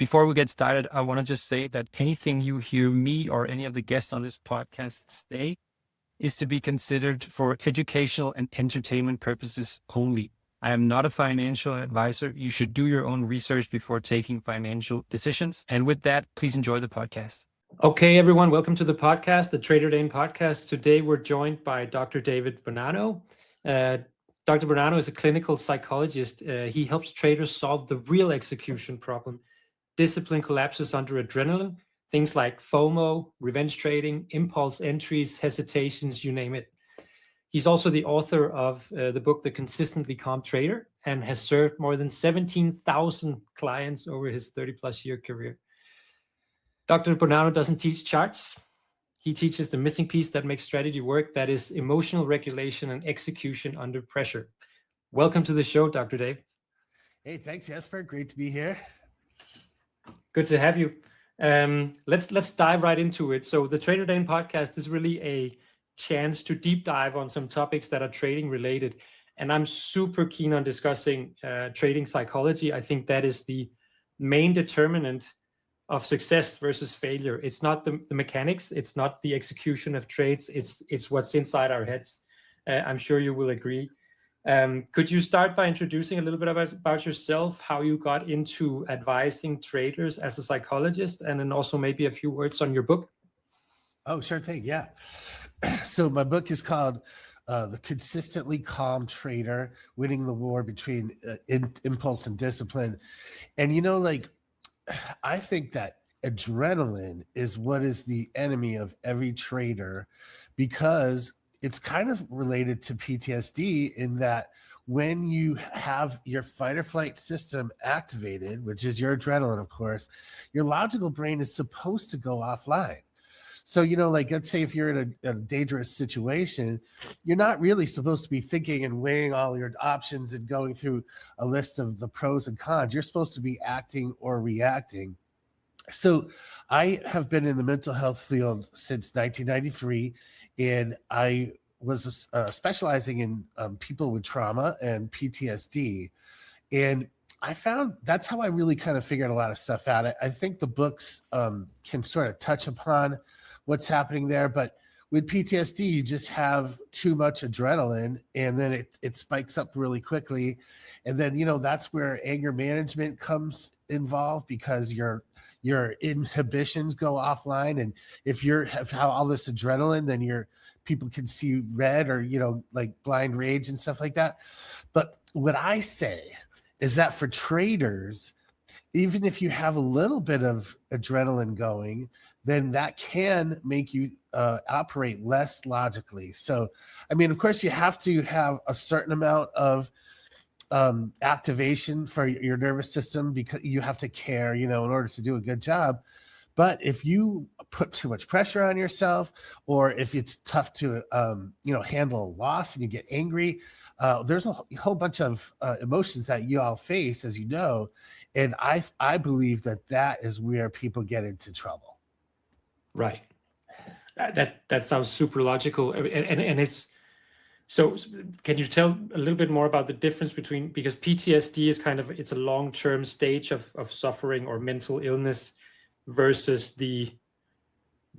Before we get started, I want to just say that anything you hear me or any of the guests on this podcast say is to be considered for educational and entertainment purposes only. I am not a financial advisor. You should do your own research before taking financial decisions. And with that, please enjoy the podcast. Okay, everyone, welcome to the podcast, the TraderDAne podcast. Today, we're joined by Dr. David Bonanno. Dr. Bonanno is a clinical psychologist. He helps traders solve the real execution problem. Discipline collapses under adrenaline, things like FOMO, revenge trading, impulse entries, hesitations, you name it. He's also the author of the book, The Consistently Calm Trader, and has served more than 17,000 clients over his 30-plus year career. Dr. Bonanno doesn't teach charts. He teaches the missing piece that makes strategy work, that is emotional regulation and execution under pressure. Welcome to the show, Dr. Dave. Hey, thanks, Jesper. Great to be here. Good to have you. Let's dive right into it. So the TraderDAne podcast is really a chance to deep dive on some topics that are trading related. And I'm super keen on discussing trading psychology. I think that is the main determinant of success versus failure. It's not the mechanics. It's not the execution of trades. It's what's inside our heads. I'm sure you will agree. Could you start by introducing a little bit about yourself, how you got into advising traders as a psychologist, and then also maybe a few words on your book? Oh, sure thing. Yeah. So my book is called The Consistently Calm Trader, Winning the War Between Impulse and Discipline. And, I think that adrenaline is what is the enemy of every trader, because it's kind of related to PTSD in that when you have your fight or flight system activated, which is your adrenaline, of course, your logical brain is supposed to go offline. So, let's say if you're in a dangerous situation, you're not really supposed to be thinking and weighing all your options and going through a list of the pros and cons. You're supposed to be acting or reacting. So I have been in the mental health field since 1993, and I was specializing in people with trauma and PTSD. And I found that's how I really kind of figured a lot of stuff out. I think the books can sort of touch upon what's happening there, but with PTSD, you just have too much adrenaline, and then it spikes up really quickly. And then, that's where anger management comes involved, because your inhibitions go offline. And if you have all this adrenaline, then people can see red, or, like blind rage and stuff like that. But what I say is that for traders, even if you have a little bit of adrenaline going, then that can make you operate less logically. So, of course, you have to have a certain amount of activation for your nervous system, because you have to care, in order to do a good job. But if you put too much pressure on yourself, or if it's tough to, handle a loss and you get angry, there's a whole bunch of emotions that you all face, as you know. And I believe that is where people get into trouble. Right. That sounds super logical. And it's, so can you tell a little bit more about the difference between, because PTSD is it's a long-term stage of suffering or mental illness versus the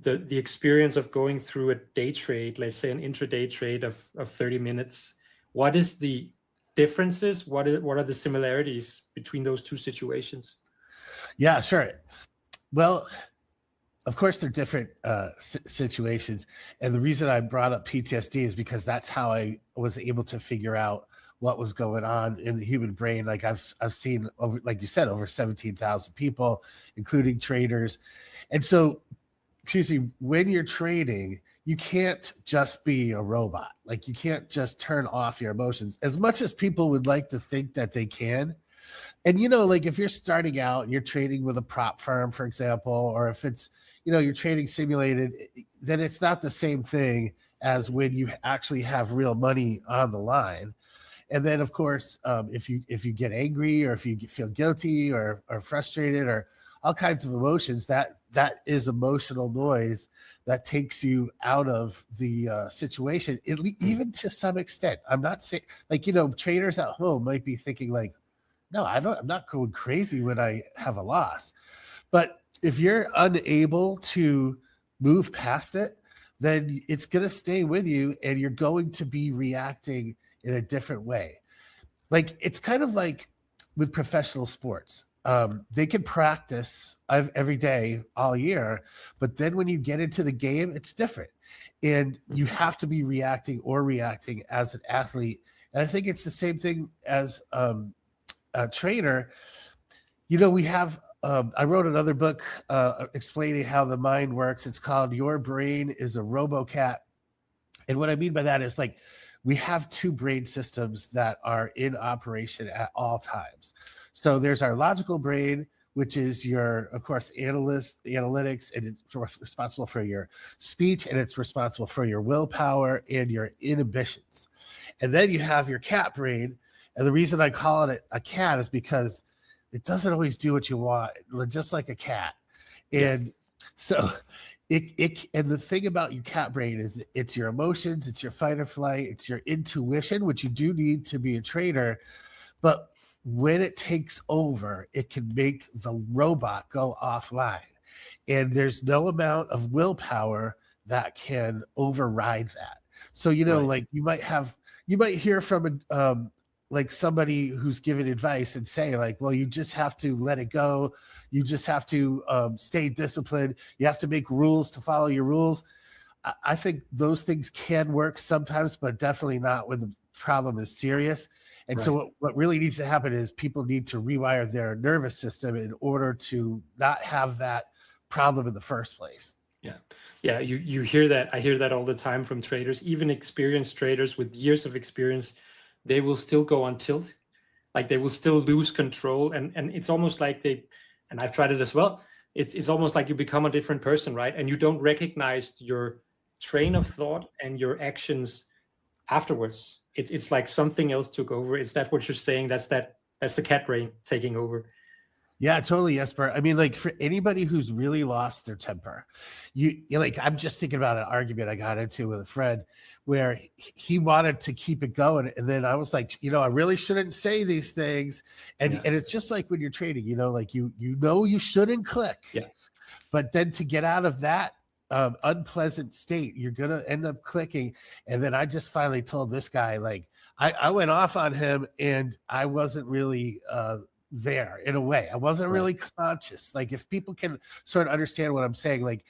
experience of going through a day trade, let's say an intraday trade of 30 minutes. What is the differences? What are the similarities between those two situations? Yeah, sure. Well, of course, they're different situations. And the reason I brought up PTSD is because that's how I was able to figure out what was going on in the human brain. Like I've seen, over, like you said, over 17,000 people, including traders. And so, when you're trading, you can't just be a robot. Like you can't just turn off your emotions, as much as people would like to think that they can. And, like if you're starting out and you're trading with a prop firm, for example, or if it's, you're trading simulated, then it's not the same thing as when you actually have real money on the line. And then, of course, if you get angry, or if you feel guilty or frustrated, or all kinds of emotions, that is emotional noise that takes you out of the situation, even to some extent. I'm not saying, traders at home might be thinking like, No, I'm not going crazy when I have a loss. But if you're unable to move past it, then it's going to stay with you and you're going to be reacting in a different way. Like, it's kind of like with professional sports. They can practice every day all year, but then when you get into the game, it's different. And you have to be reacting as an athlete. And I think it's the same thing as a trainer. You know, we have, I wrote another book explaining how the mind works. It's called Your Brain is a RoboCat. And what I mean by that is, like, we have two brain systems that are in operation at all times. So there's our logical brain, which is your, of course, analytics, and it's responsible for your speech, and it's responsible for your willpower and your inhibitions. And then you have your cat brain. And the reason I call it a cat is because it doesn't always do what you want, just like a cat. And so and the thing about your cat brain is it's your emotions, it's your fight or flight, it's your intuition, which you do need to be a trader. But when it takes over, it can make the robot go offline. And there's no amount of willpower that can override that. So, you know, like you might hear from like somebody who's giving advice and say, like, well, you just have to let it go. You just have to stay disciplined. You have to make rules to follow your rules. I think those things can work sometimes, but definitely not when the problem is serious. And so what really needs to happen is people need to rewire their nervous system in order to not have that problem in the first place. Yeah. Yeah. You hear that. I hear that all the time from traders, even experienced traders with years of experience. They will still go on tilt. Like, they will still lose control. And it's almost like and I've tried it as well. It's almost like you become a different person, right? And you don't recognize your train of thought and your actions afterwards. It's like something else took over. Is that what you're saying? That's the cat brain taking over. Yeah, totally, Jesper. I mean, like, for anybody who's really lost their temper, you like, I'm just thinking about an argument I got into with a friend where he wanted to keep it going. And then I was like, you know, I really shouldn't say these things. And it's just like when you're trading, you know, like you shouldn't click. Yeah. But then to get out of that unpleasant state, you're going to end up clicking. And then I just finally told this guy, like, I went off on him, and I wasn't really there in a way. I wasn't really conscious. Like, if people can sort of understand what I'm saying, like,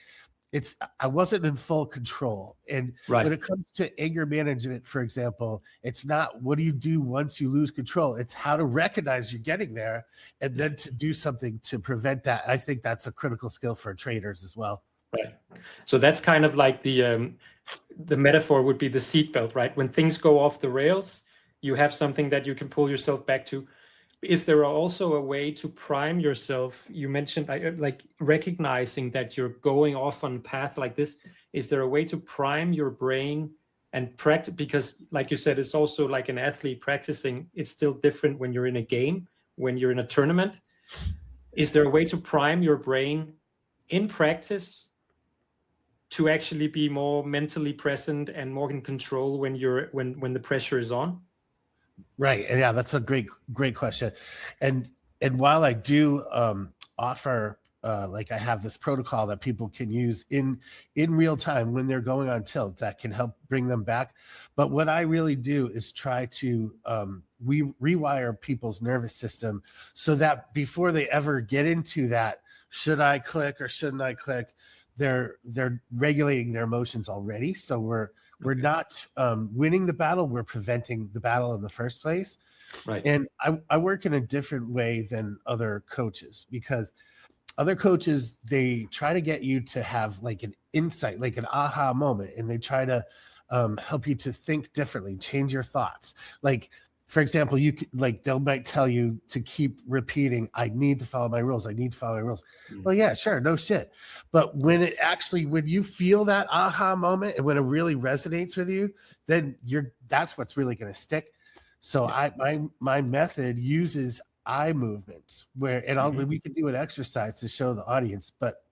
I wasn't in full control. And when it comes to anger management, for example, it's not what do you do once you lose control. It's how to recognize you're getting there and then to do something to prevent that. I think that's a critical skill for traders as well. Right. So that's kind of like the metaphor would be the seatbelt, right? When things go off the rails, you have something that you can pull yourself back to. Is there also a way to prime yourself? You mentioned like recognizing that you're going off on a path like this. Is there a way to prime your brain and practice? Because, like you said, it's also like an athlete practicing. It's still different when you're in a game, when you're in a tournament. Is there a way to prime your brain in practice to actually be more mentally present and more in control when the pressure is on? Right. And yeah, that's a great question. And while I do offer, like, I have this protocol that people can use in real time when they're going on tilt that can help bring them back. But what I really do is try to rewire people's nervous system so that before they ever get into that, should I click or shouldn't I click, they're regulating their emotions already. So we're not winning the battle, we're preventing the battle in the first place. Right. And I work in a different way than other coaches, because other coaches, they try to get you to have like an insight, like an aha moment, and they try to help you to think differently, change your thoughts. Like, for example, they might tell you to keep repeating, I need to follow my rules. I need to follow my rules. Well, yeah, sure. No shit. But when you feel that aha moment and when it really resonates with you, then that's what's really going to stick. So my method uses eye movements we can do an exercise to show the audience, but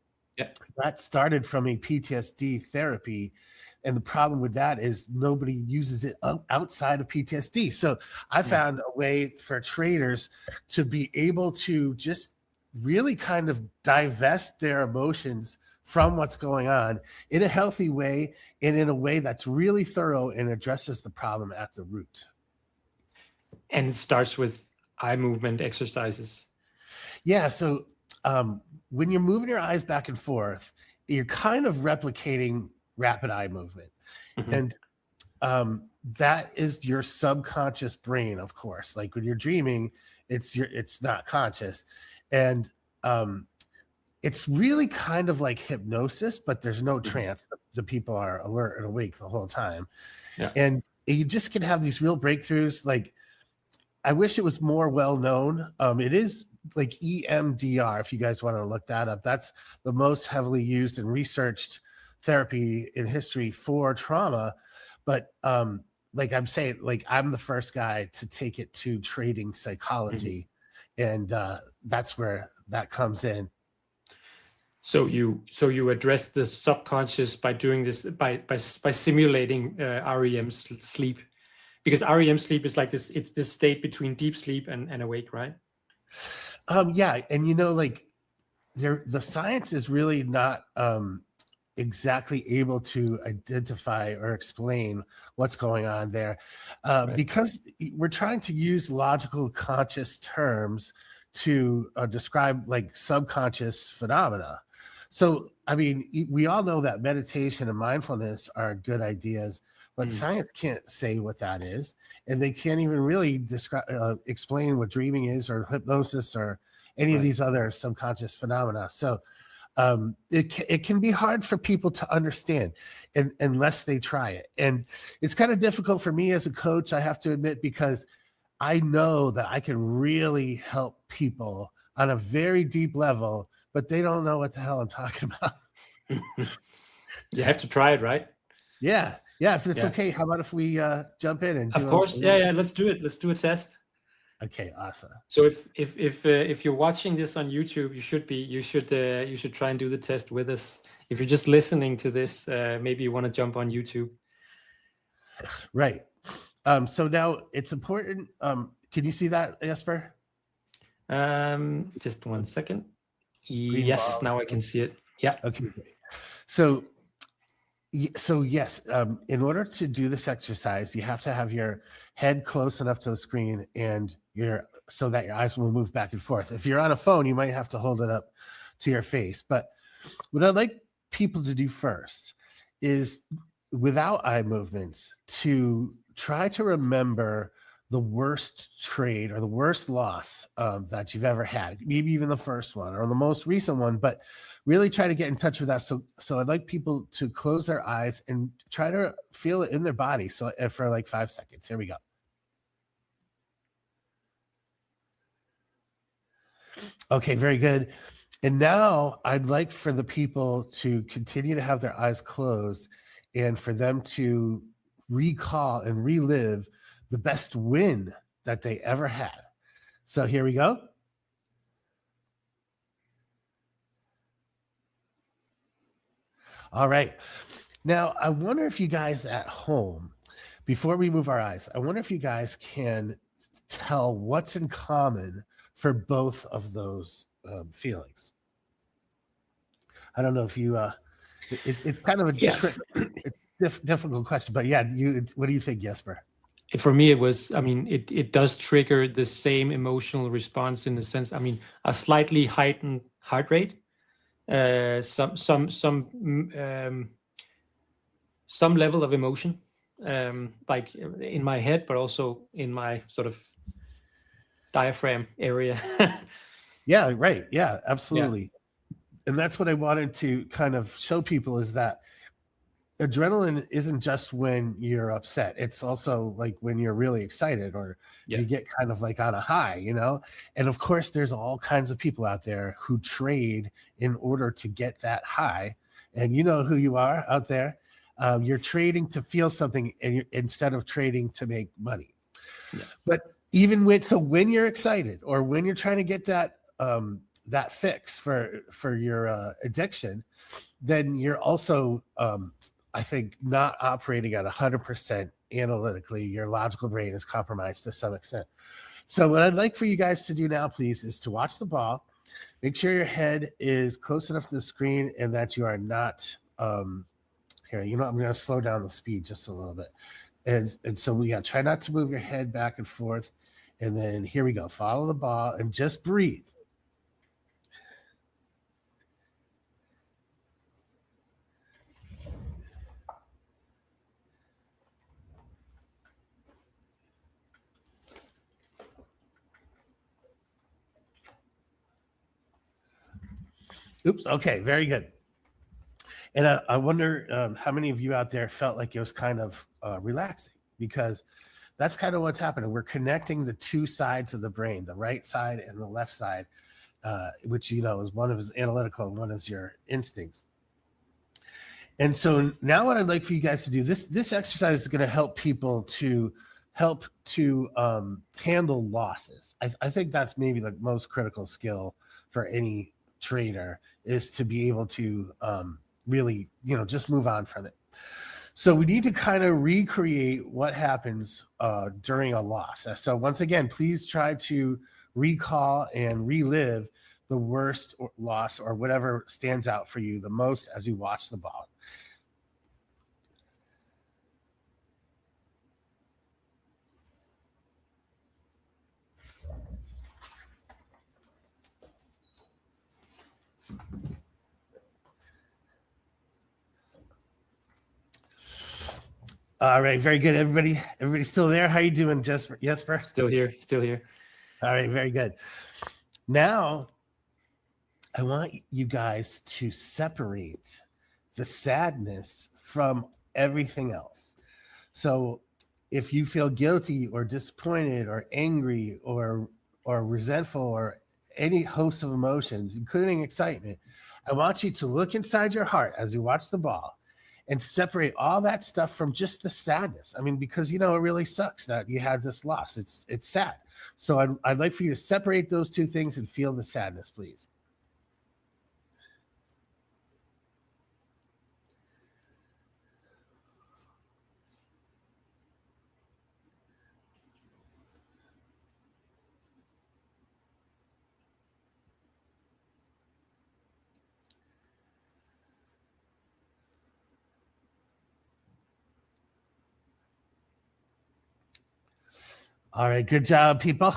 that started from a PTSD therapy And the problem with that is nobody uses it outside of PTSD. So I found a way for traders to be able to just really kind of divest their emotions from what's going on in a healthy way and in a way that's really thorough and addresses the problem at the root. And it starts with eye movement exercises. Yeah. So when you're moving your eyes back and forth, you're kind of replicating rapid eye movement. And that is your subconscious brain, of course. Like when you're dreaming, it's not conscious. And it's really kind of like hypnosis, but there's no trance. The people are alert and awake the whole time. Yeah. And you just can have these real breakthroughs. Like, I wish it was more well known. It is like EMDR, if you guys want to look that up. That's the most heavily used and researched therapy in history for trauma. But like I'm saying, like I'm the first guy to take it to trading psychology. And that's where that comes in. So you address the subconscious by doing this, by simulating REM sleep, because REM sleep is like this. It's this state between deep sleep and awake, right? Yeah, and like the science is really not exactly able to identify or explain what's going on there, because we're trying to use logical, conscious terms to describe like subconscious phenomena. So, I mean, we all know that meditation and mindfulness are good ideas, but science can't say what that is. And they can't even really explain what dreaming is or hypnosis or any of these other subconscious phenomena. So it can be hard for people to understand unless they try it. And it's kind of difficult for me as a coach, I have to admit, because I know that I can really help people on a very deep level, but they don't know what the hell I'm talking about. You have to try it, right? Yeah. If it's okay, how about if we jump in and of course, let's do it. Let's do a test. Okay, awesome. So if you're watching this on YouTube, you should try and do the test with us. If you're just listening to this, maybe you want to jump on YouTube. Right. So now it's important. Can you see that, Jesper? Just 1 second. Yes, now I can see it. Yeah. Okay. So yes, in order to do this exercise, you have to have your head close enough to the screen and so that your eyes will move back and forth. If you're on a phone, you might have to hold it up to your face. But what I'd like people to do first is, without eye movements, to try to remember the worst trade or the worst loss that you've ever had, maybe even the first one or the most recent one, but really try to get in touch with that. So I'd like people to close their eyes and try to feel it in their body. So for like 5 seconds, here we go. Okay, very good. And now I'd like for the people to continue to have their eyes closed and for them to recall and relive the best win that they ever had. So here we go. All right. Now, I wonder if you guys at home, before we move our eyes, I wonder if you guys can tell what's in common for both of those feelings. I don't know if you, it's kind of a difficult question, but yeah, what do you think, Jesper? For me, it was, I mean, it does trigger the same emotional response in the sense, I mean, a slightly heightened heart rate, some level of emotion, like in my head, but also in my sort of diaphragm area. Yeah, right. Yeah, absolutely. Yeah. And that's what I wanted to kind of show people, is that adrenaline isn't just when you're upset. It's also like when you're really excited or you get kind of like on a high, And of course, there's all kinds of people out there who trade in order to get that high. And you know who you are out there. You're trading to feel something instead of trading to make money. Yeah. But even when you're excited or when you're trying to get that fix for your addiction, then you're also I think, not operating at 100% analytically. Your logical brain is compromised to some extent. So what I'd like for you guys to do now, please, is to watch the ball. Make sure your head is close enough to the screen and that you are not here. You know, I'm going to slow down the speed just a little bit. And so we got, try not to move your head back and forth. And then here we go. Follow the ball and just breathe. Oops. Okay. Very good. And I wonder how many of you out there felt like it was kind of relaxing, because that's kind of what's happening. We're connecting the two sides of the brain, the right side and the left side, which, you know, is one of his analytical and one is your instincts. And so now what I'd like for you guys to do, this exercise is going to help people to handle losses. I think that's maybe the most critical skill for any trader, is to be able to really, you know, just move on from it. So we need to kind of recreate what happens during a loss. So once again, please try to recall and relive the worst loss or whatever stands out for you the most as you watch the ball. All right, very good. Everybody still there? How you doing, Jesper? Still here. All right, very good. Now, I want you guys to separate the sadness from everything else. So if you feel guilty or disappointed or angry or resentful or any host of emotions, including excitement, I want you to look inside your heart as you watch the ball and separate all that stuff from just the sadness. I mean, because, you know, it really sucks that you had this loss. It's sad. So I'd like for you to separate those two things and feel the sadness, please. All right, good job, people.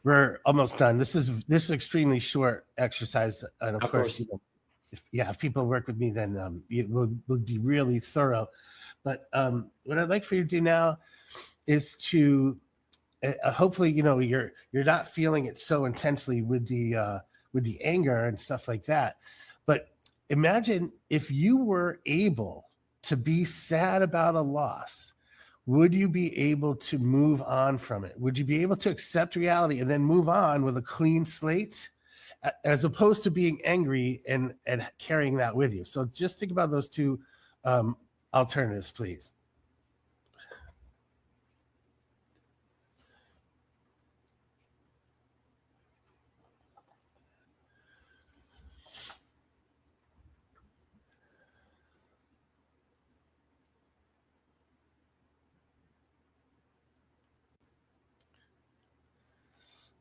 We're almost done. This is extremely short exercise, and of course, you know, if people work with me, then it will be really thorough. But what I'd like for you to do now is to hopefully, you know, you're not feeling it so intensely with the anger and stuff like that. But imagine if you were able to be sad about a loss. Would you be able to move on from it? Would you be able to accept reality and then move on with a clean slate, as opposed to being angry and carrying that with you? So just think about those two alternatives, please.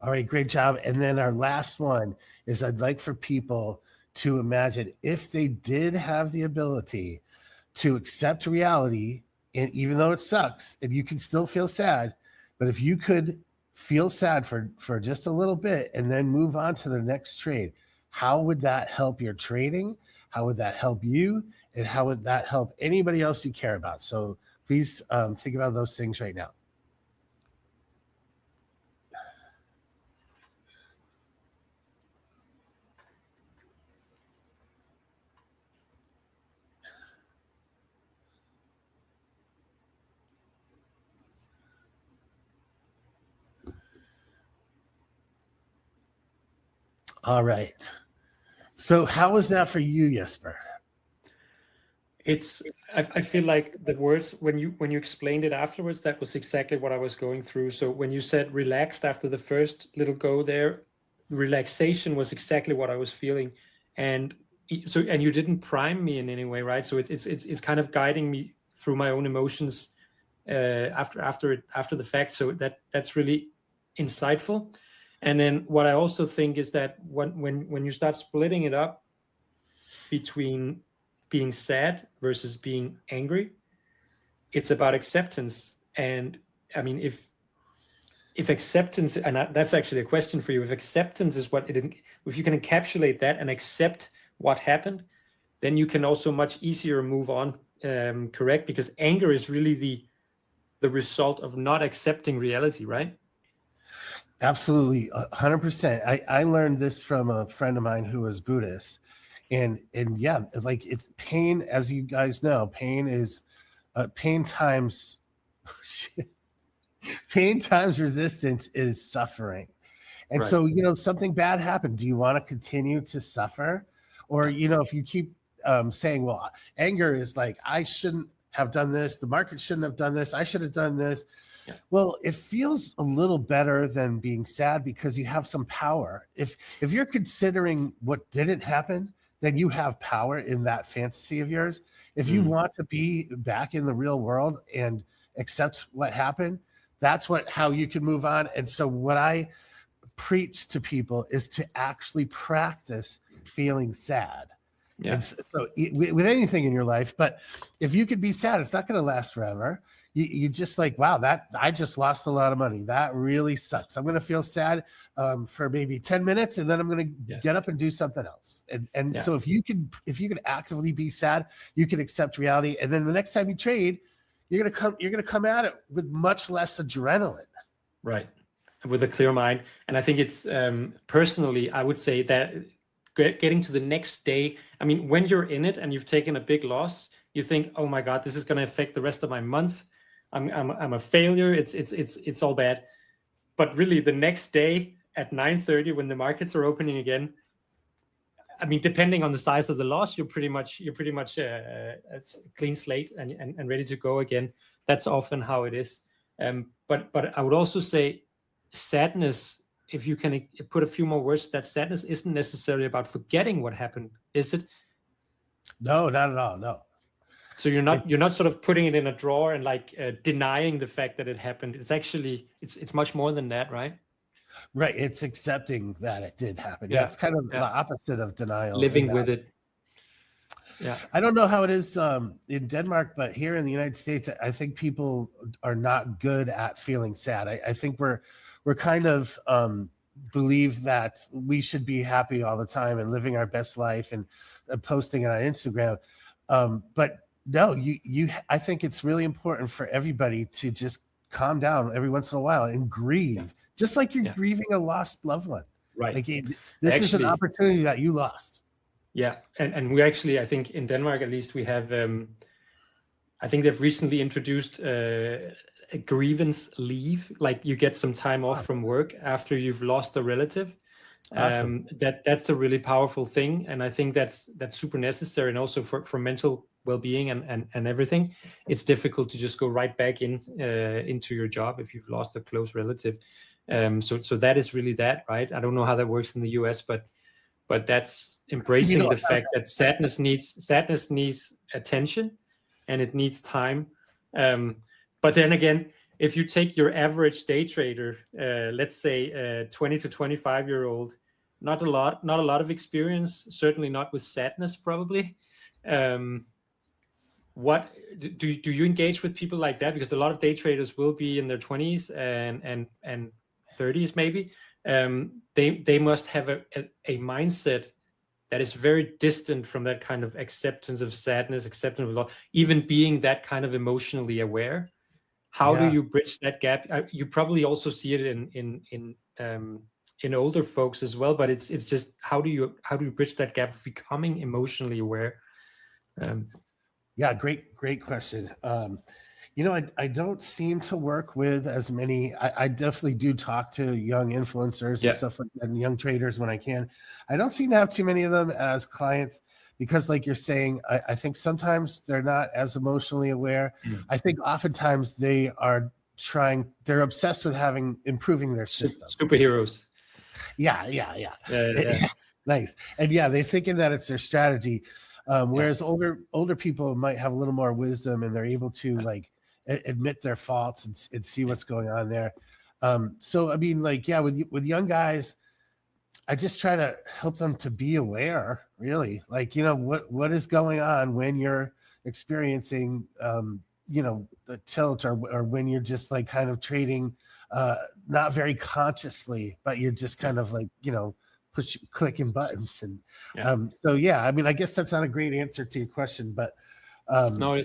All right, great job. And then our last one is, I'd like for people to imagine if they did have the ability to accept reality, and even though it sucks, and you can still feel sad, but if you could feel sad for just a little bit and then move on to the next trade, how would that help your trading? How would that help you? And how would that help anybody else you care about? So please think about those things right now. All right. So how was that for you, Jesper? I feel like the words, when you explained it afterwards, that was exactly what I was going through. So when you said relaxed after the first little go there, relaxation was exactly what I was feeling. And so, and you didn't prime me in any way, right? So it's kind of guiding me through my own emotions after the fact. So that's really insightful. And then what I also think is that when you start splitting it up between being sad versus being angry, it's about acceptance. And I mean, if acceptance, and that's actually a question for you, if acceptance is if you can encapsulate that and accept what happened, then you can also much easier move on, correct? Because anger is really the result of not accepting reality, right? Absolutely, 100%. I learned this from a friend of mine who was Buddhist, and yeah, like it's pain, as you guys know, pain is pain times pain times resistance is suffering. And Right. so, something bad happened. Do you want to continue to suffer? Or, if you keep saying, well, anger is like, I shouldn't have done this. The market shouldn't have done this. I should have done this. Yeah. Well, it feels a little better than being sad because you have some power. If you're considering what didn't happen, then you have power in that fantasy of yours. If you want to be back in the real world and accept what happened, that's how you can move on. And so what I preach to people is to actually practice feeling sad. Yeah. And so with anything in your life, but if you could be sad, it's not going to last forever. You just like, wow, I just lost a lot of money. That really sucks. I'm going to feel sad for maybe 10 minutes, and then I'm going to get up and do something else. And so if you can actively be sad, you can accept reality. And then the next time you trade, you're going to come at it with much less adrenaline. Right. With a clear mind. And I think it's personally, I would say that getting to the next day, I mean, when you're in it and you've taken a big loss, you think, oh my God, this is going to affect the rest of my month. I'm a failure. It's all bad. But really, the next day at 9:30, when the markets are opening again, I mean, depending on the size of the loss, you're pretty much a clean slate and ready to go again. That's often how it is. But I would also say sadness, if you can put a few more words, that sadness isn't necessarily about forgetting what happened, is it? No, not at all. No. So you're not sort of putting it in a drawer and like denying the fact that it happened. It's actually it's much more than that, right? Right. It's accepting that it did happen. Yeah. It's kind of the opposite of denial. Living with it. Yeah. I don't know how it is in Denmark, but here in the United States, I think people are not good at feeling sad. I think we're kind of believe that we should be happy all the time and living our best life and posting it on Instagram. But no, I think it's really important for everybody to just calm down every once in a while and grieve, just like you're grieving a lost loved one. Right. Like this is an opportunity that you lost. Yeah. And we actually, I think in Denmark, at least we have, I think they've recently introduced a grievance leave. Like you get some time off from work after you've lost a relative. Awesome. That's a really powerful thing. And I think that's super necessary. And also for mental well-being and everything, it's difficult to just go right back into your job if you've lost a close relative. So that is really that, right? I don't know how that works in the US, but that's embracing the fact that sadness needs attention and it needs time. But then again, if you take your average day trader, let's say 20 to 25-year-old, not a lot of experience, certainly not with sadness, probably. What do you engage with people like that? Because a lot of day traders will be in their 20s and 30s, maybe. They must have a mindset that is very distant from that kind of acceptance of sadness, acceptance of loss, even being that kind of emotionally aware. How do you bridge that gap? You probably also see it in older folks as well, but it's just how do you bridge that gap of becoming emotionally aware? Yeah, great question. I don't seem to work with as many. I definitely do talk to young influencers and stuff like that, and young traders when I can. I don't seem to have too many of them as clients because, like you're saying, I think sometimes they're not as emotionally aware. I think oftentimes they're obsessed with improving their system. Superheroes. Yeah. Nice. And yeah, they're thinking that it's their strategy. Whereas older people might have a little more wisdom and they're able to like admit their faults and see what's going on there. So, I mean, like, yeah, with young guys, I just try to help them to be aware, really, like, you know, what is going on when you're experiencing, you know, the tilt or when you're just like kind of trading, not very consciously, but you're just kind of like, you know, clicking buttons. And so, yeah, I mean, I guess that's not a great answer to your question, but No,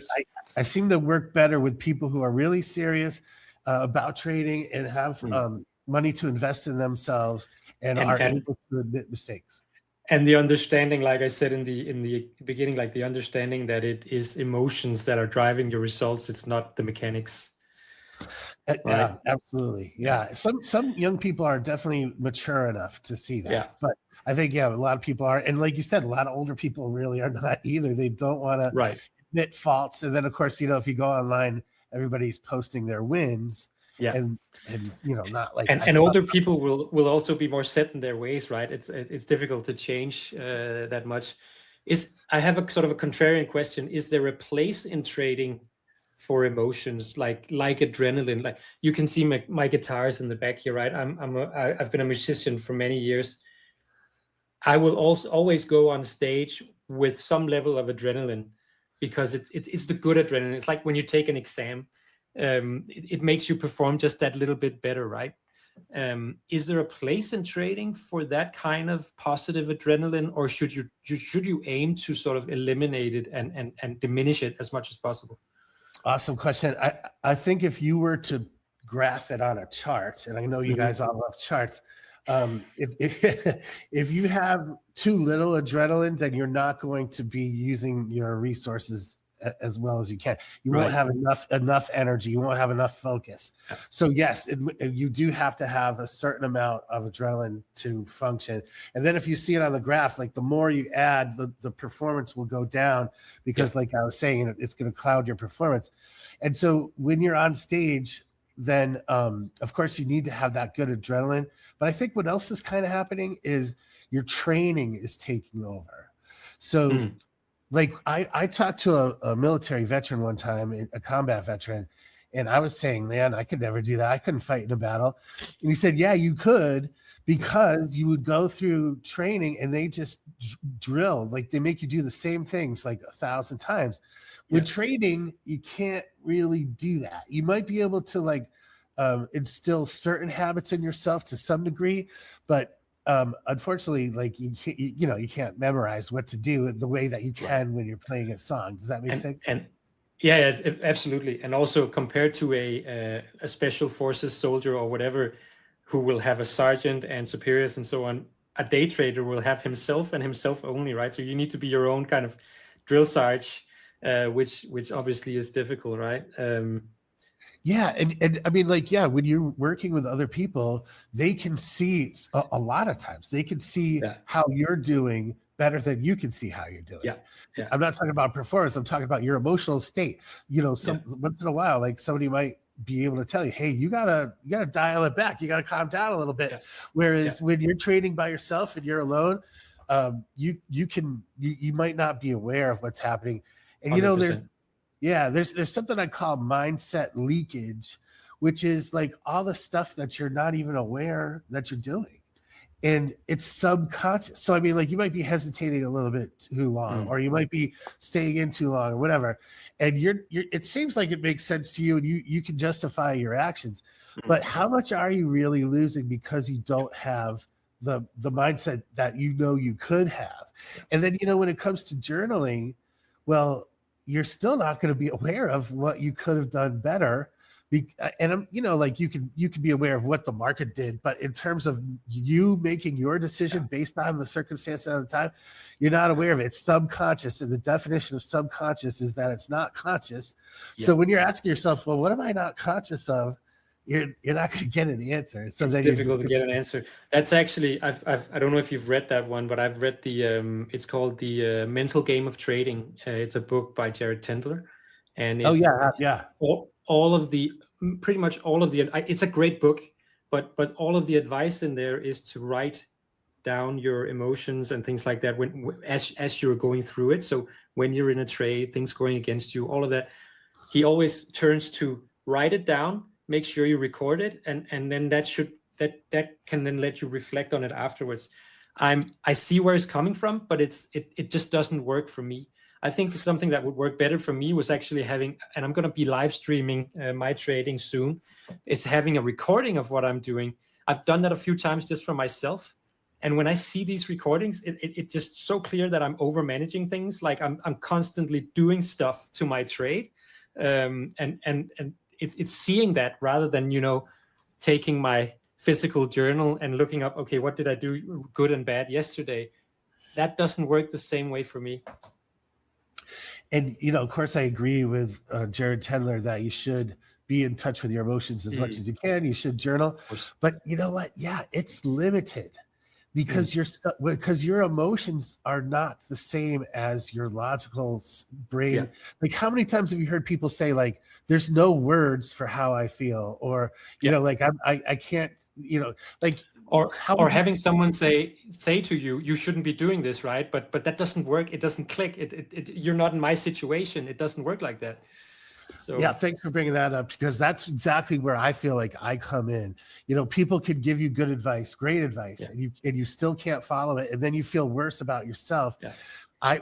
I seem to work better with people who are really serious about trading and have money to invest in themselves and are able to admit mistakes. And the understanding, like I said in the beginning, like the understanding that it is emotions that are driving your results. It's not the mechanics. Right? Yeah, absolutely. Yeah. Some young people are definitely mature enough to see that. Yeah. But I think, yeah, a lot of people are. And like you said, a lot of older people really are not either. They don't want to admit faults. And then, of course, you know, if you go online, everybody's posting their wins. Yeah. And you know, not like and older people will also be more set in their ways, right? It's difficult to change that much. I have a sort of a contrarian question. Is there a place in trading for emotions like adrenaline? Like you can see my guitars in the back here, right? I've been a musician for many years. I will also always go on stage with some level of adrenaline because it's the good adrenaline. It's like when you take an exam. It makes you perform just that little bit better, right? Is there a place in trading for that kind of positive adrenaline, or should you aim to sort of eliminate it and diminish it as much as possible? Awesome question. I think if you were to graph it on a chart, and I know you guys all love charts, if you have too little adrenaline, then you're not going to be using your resources as well as you can. You won't have enough energy. You won't have enough focus. So yes, you do have to have a certain amount of adrenaline to function. And then if you see it on the graph, like the more you add, the performance will go down because like I was saying, it's going to cloud your performance. And so when you're on stage, then of course you need to have that good adrenaline. But I think what else is kind of happening is your training is taking over. So like I talked to a military veteran one time, a combat veteran, and I was saying, man, I could never do that. I couldn't fight in a battle. And he said, yeah, you could, because you would go through training and they just drill, like they make you do the same things like 1,000 times. With trading, you can't really do that. You might be able to like instill certain habits in yourself to some degree, but unfortunately, like you can't memorize what to do the way that you can when you're playing a song. Does that make sense? And yeah, absolutely. And also compared to a special forces soldier or whatever, who will have a sergeant and superiors and so on, a day trader will have himself and himself only, right? So you need to be your own kind of drill sarge, which obviously is difficult, right? Yeah. And I mean, like, yeah, when you're working with other people, they can see a lot of times they can see how you're doing better than you can see how you're doing. Yeah. I'm not talking about performance. I'm talking about your emotional state. You know, once in a while, like somebody might be able to tell you, hey, you gotta dial it back. You gotta calm down a little bit. Yeah. Whereas when you're trading by yourself and you're alone, you might not be aware of what's happening. And 100%. You know, there's something I call mindset leakage, which is like all the stuff that you're not even aware that you're doing. And it's subconscious. So, I mean, like you might be hesitating a little bit too long, or you might be staying in too long or whatever. And it seems like it makes sense to you and you can justify your actions, but how much are you really losing because you don't have the mindset that you know you could have? And then, you know, when it comes to journaling, well, you're still not going to be aware of what you could have done better. And you know, like you can be aware of what the market did, but in terms of you making your decision based on the circumstance at the time, you're not aware of it. It's subconscious, and the definition of subconscious is that it's not conscious. So when you're asking yourself, well, what am I not conscious of? You're not going to get an answer. So it's difficult to get an answer. That's actually I don't know if you've read that one, but I've read the it's called The Mental Game of Trading. It's a book by Jared Tendler, and it's, pretty much all of the it's a great book, but all of the advice in there is to write down your emotions and things like that as you're going through it. So when you're in a trade, things going against you, all of that, he always turns to write it down, make sure you record it, and then that can then let you reflect on it afterwards. I see where it's coming from, but it just doesn't work for me. I think something that would work better for me was actually having, and I'm going to be live streaming my trading soon, is having a recording of what I'm doing. I've done that a few times just for myself. And when I see these recordings, it's just so clear that I'm over managing things. Like I'm constantly doing stuff to my trade. And it's seeing that rather than, taking my physical journal and looking up, okay, what did I do good and bad yesterday? That doesn't work the same way for me. And, of course, I agree with Jared Tendler that you should be in touch with your emotions as much as you can. You should journal. But you know what? Yeah, it's limited because your emotions are not the same as your logical brain. Yeah. Like, how many times have you heard people say, like, there's no words for how I feel, or, like, I can't, like, or having someone say to you, you shouldn't be doing this, right? But that doesn't work. It doesn't click. You're not in my situation. It doesn't work like that. So yeah, thanks for bringing that up, because that's exactly where I feel like I come in. People could give you good advice, great advice, and you still can't follow it, and then you feel worse about yourself. Yeah.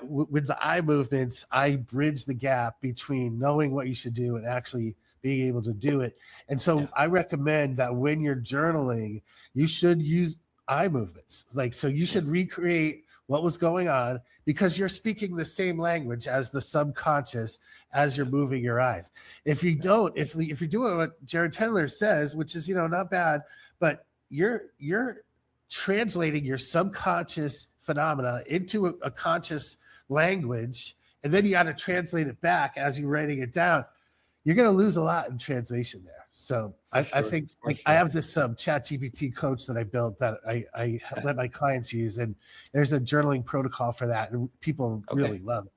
With the eye movements, I bridge the gap between knowing what you should do and actually being able to do it. And so I recommend that when you're journaling, you should use eye movements. Like, so you should recreate what was going on, because you're speaking the same language as the subconscious as you're moving your eyes. If you don't, if you're doing what Jared Tendler says, which is, not bad, but you're translating your subconscious phenomena into a conscious language, and then you got to translate it back as you're writing it down, you're going to lose a lot in translation there. So I think I have this ChatGPT coach that I built that I let my clients use, and there's a journaling protocol for that, and people really love it.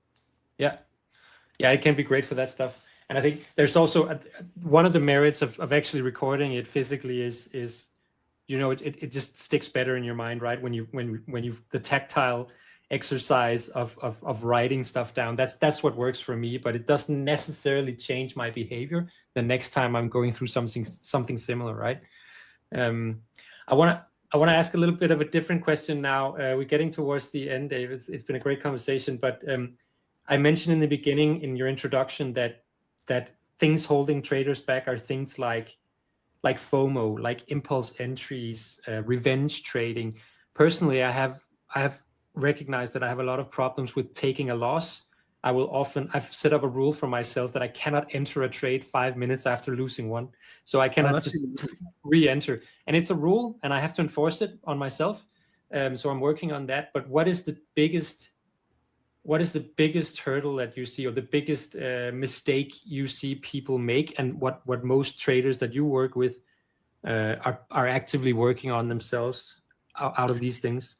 Yeah, it can be great for that stuff. And I think there's also one of the merits of actually recording it physically is it just sticks better in your mind, right? When you the tactile exercise of writing stuff down, that's what works for me, but it doesn't necessarily change my behavior the next time I'm going through something similar, right? I want to ask a little bit of a different question now. We're getting towards the end, Dave. It's been a great conversation, but I mentioned in the beginning in your introduction that things holding traders back are things like FOMO, like impulse entries, revenge trading. Personally, I have recognized that I have a lot of problems with taking a loss. I've set up a rule for myself that I cannot enter a trade 5 minutes after losing one. So I cannot just re-enter. And it's a rule, and I have to enforce it on myself. So I'm working on that. But what is the biggest hurdle that you see, or the biggest mistake you see people make, and what most traders that you work with are actively working on themselves out of these things?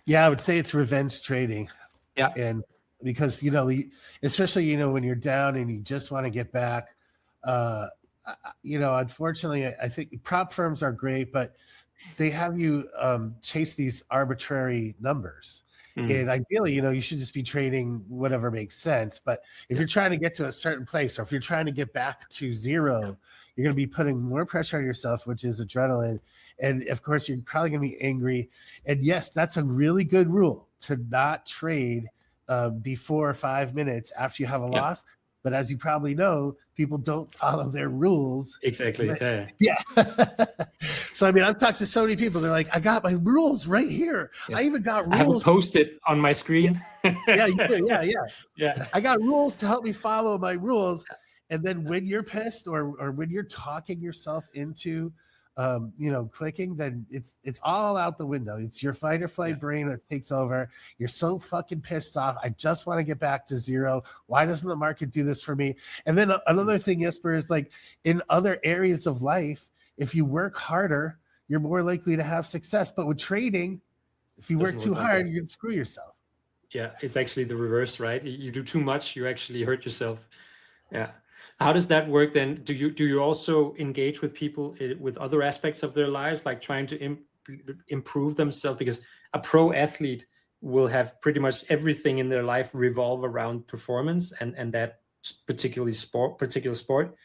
Yeah, I would say it's revenge trading. Yeah. And because, especially, when you're down and you just want to get back, unfortunately, I think prop firms are great, but they have you chase these arbitrary numbers. And ideally, you should just be trading whatever makes sense. But if you're trying to get to a certain place, or if you're trying to get back to zero, you're going to be putting more pressure on yourself, which is adrenaline. And of course, you're probably going to be angry. And yes, that's a really good rule, to not trade before 5 minutes after you have a loss. But as you probably know, people don't follow their rules. Exactly. Yeah. So, I've talked to so many people. They're like, I got my rules right here. Yeah. I even got rules. I have posted on my screen. Yeah, you do. Yeah. I got rules to help me follow my rules. And then when you're pissed, or when you're talking yourself into clicking, then it's all out the window. It's your fight or flight brain that takes over. You're so fucking pissed off. I just want to get back to zero. Why doesn't the market do this for me? And then another thing, Jesper, is like in other areas of life, if you work harder, you're more likely to have success. But with trading, if you work too hard, you're going to screw yourself. Yeah, it's actually the reverse, right? You do too much, you actually hurt yourself. Yeah. How does that work then? Do you also engage with people with other aspects of their lives, like trying to improve themselves, because a pro athlete will have pretty much everything in their life revolve around performance and that particular sport.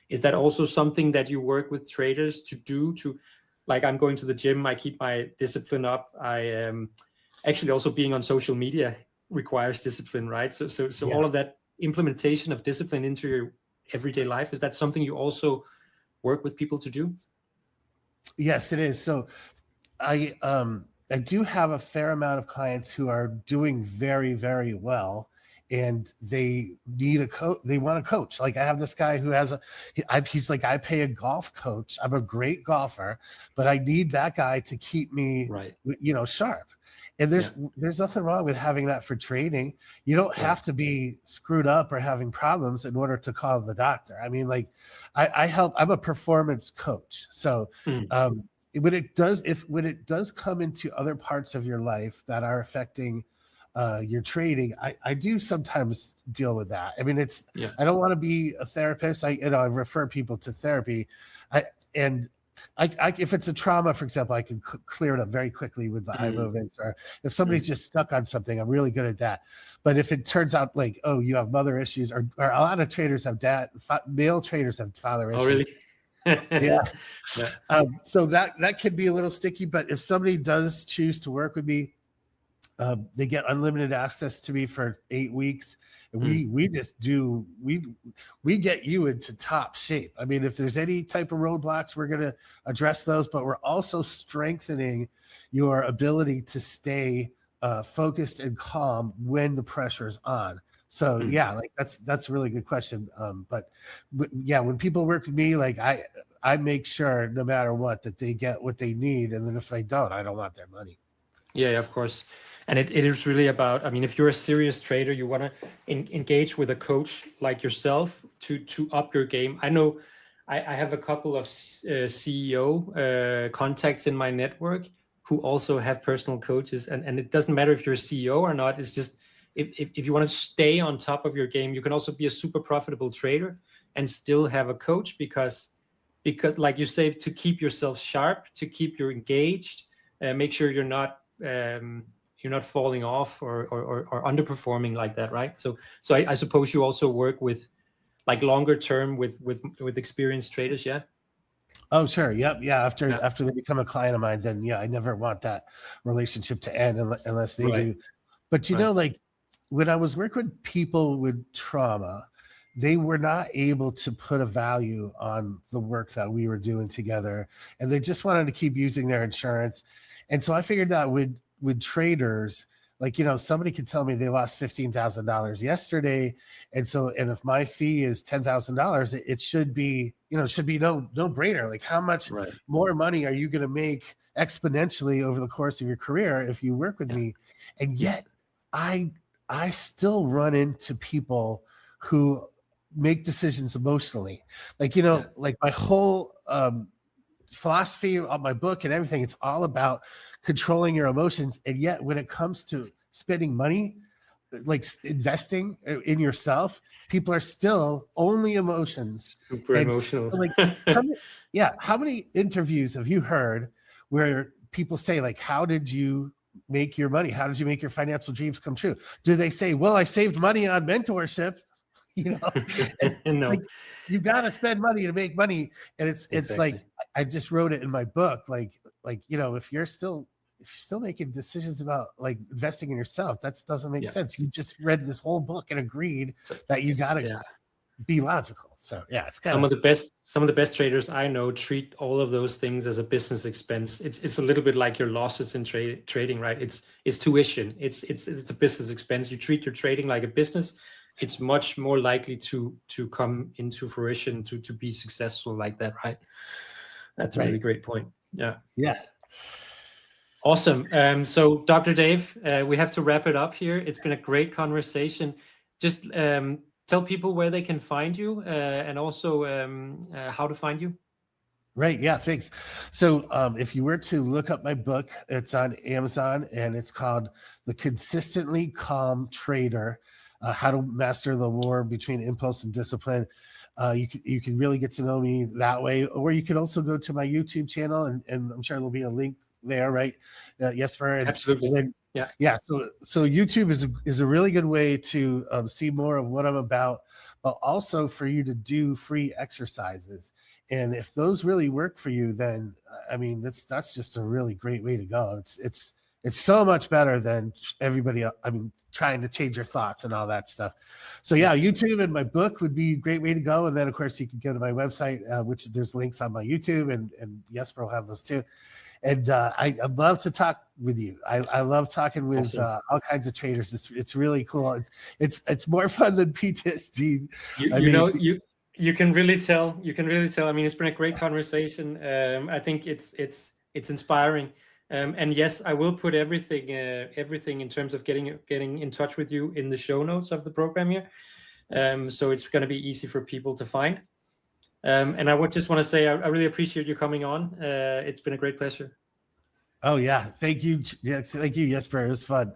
Is that also something that you work with traders to do? To, like, I'm going to the gym, I keep my discipline up. I actually also being on social media requires discipline, right? So Yeah. all of that implementation of discipline into your everyday life, is that something you also work with people to do? Yes, it is. So I do have a fair amount of clients who are doing very, very well, and they need a coach. They want a coach. Like, I have this guy who has he's like, I pay a golf coach. I'm a great golfer, but I need that guy to keep me, Right. sharp. And there's nothing wrong with having that for trading. You don't have to be screwed up or having problems in order to call the doctor. I mean, like, I'm a performance coach. So when it does come into other parts of your life that are affecting your trading, I do sometimes deal with that. I mean, I don't want to be a therapist. I refer people to therapy. If it's a trauma, for example, I can clear it up very quickly with the eye movements, or if somebody's just stuck on something, I'm really good at that. But if it turns out like, oh, you have mother issues, or a lot of traders have male traders have father issues. Oh, really? Yeah. So that could be a little sticky, but if somebody does choose to work with me, they get unlimited access to me for 8 weeks. And we get you into top shape. I mean, if there's any type of roadblocks, we're going to address those, but we're also strengthening your ability to stay focused and calm when the pressure's on. So yeah, like that's a really good question. But yeah, when people work with me, like I make sure no matter what that they get what they need, and then if they don't, I don't want their money. Yeah, of course. And it is really about, I mean, if you're a serious trader, you want to engage with a coach like yourself to up your game. I know I have a couple of CEO contacts in my network who also have personal coaches, and it doesn't matter if you're a CEO or not. It's just if you want to stay on top of your game, you can also be a super profitable trader and still have a coach, because like you say, to keep yourself sharp, to keep you engaged, make sure you're not falling off or underperforming like that, right? So I suppose you also work with like longer term with experienced traders, yeah? Oh, sure. Yep. Yeah. After they become a client of mine, then yeah, I never want that relationship to end unless they do. But like when I was working with people with trauma, they were not able to put a value on the work that we were doing together, and they just wanted to keep using their insurance. And so I figured that with traders, like, somebody could tell me they lost $15,000 yesterday. And if my fee is $10,000, it should be, no brainer. Like, how much more money are you going to make exponentially over the course of your career if you work with me? And yet I still run into people who make decisions emotionally. Like, like my whole, philosophy of my book and everything, it's all about controlling your emotions. And yet when it comes to spending money, like investing in yourself, people are still only emotions. Super emotional. Like, how many interviews have you heard where people say, like, how did you make your money? How did you make your financial dreams come true? Do they say, well, I saved money on mentorship? No. Like, you got to spend money to make money. And it's like, I just wrote it in my book. Like, if you're still making decisions about like investing in yourself, that doesn't make sense. You just read this whole book and agreed that you got to be logical. So yeah, it's some of the best traders I know treat all of those things as a business expense. It's a little bit like your losses in trading, right? It's tuition. It's a business expense. You treat your trading like a business. It's much more likely to come into fruition, to be successful like that, right? That's a really great point. Yeah. Awesome. So Dr. Dave, we have to wrap it up here. It's been a great conversation. Just tell people where they can find you, and also how to find you. Right. Yeah. Thanks. So if you were to look up my book, it's on Amazon, and it's called The Consistently Calm Trader, How to Master the War Between Impulse and Discipline. You can really get to know me that way. Or you can also go to my YouTube channel, and I'm sure there'll be a link there, right? Jesper, and Absolutely. then, Yeah. yeah. So YouTube is a really good way to see more of what I'm about, but also for you to do free exercises. And if those really work for you, then I mean that's just a really great way to go. It's so much better than everybody else. I mean, trying to change your thoughts and all that stuff. So yeah, YouTube and my book would be a great way to go. And then of course you can go to my website, which there's links on my YouTube, and Jesper will have those too. And I'd love to talk with you. I love talking with all kinds of traders. It's really cool. It's more fun than PTSD. You can really tell. You can really tell. I mean, it's been a great conversation. I think it's inspiring. And yes, I will put everything in terms of getting in touch with you in the show notes of the program here. So it's going to be easy for people to find. And I would just want to say I really appreciate you coming on. It's been a great pleasure. Oh yeah, thank you. Yes, thank you, Jesper. It was fun.